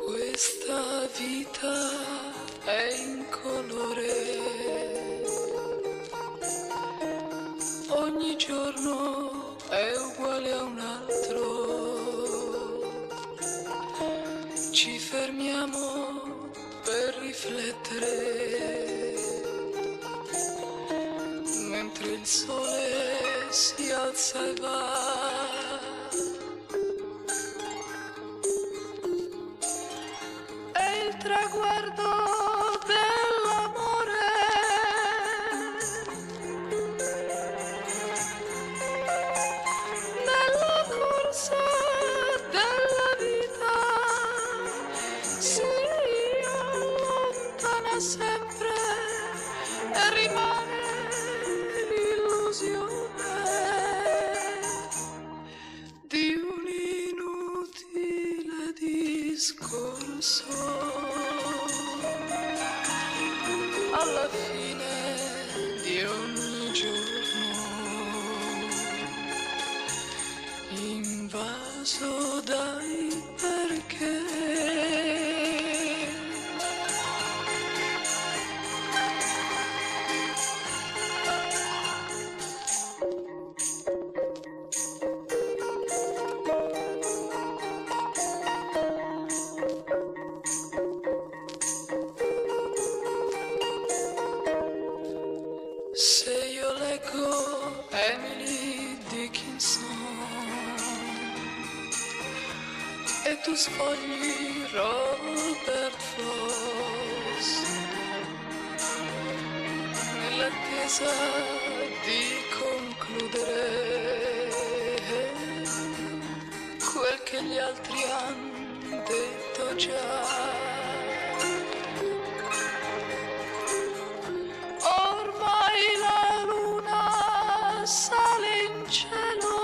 Questa vita è incolore, ogni giorno è uguale a un altro. Ci fermiamo per riflettere, mentre il sole si alza e va. È il traguardo dell'amore, nella corsa della vita si allontana sempre e rimane l'illusione di un inutile discorso. Alla fine di ogni giorno, invaso dai perché. Se io leggo Emily Dickinson e tu sfogli Robert Frost, nell'attesa di concludere quel che gli altri hanno detto già. Sale in cielo,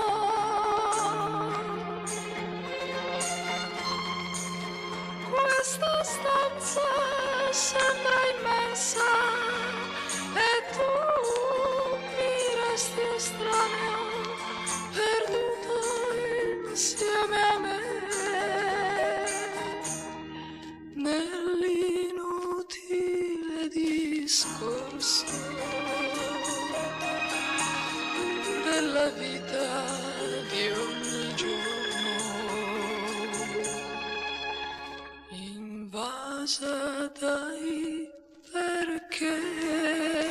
questa stanza sembra immensa e tu mi resti estraneo, perduto insieme a me nell'inutile discorso della vita di ogni giorno, invasa dai perché.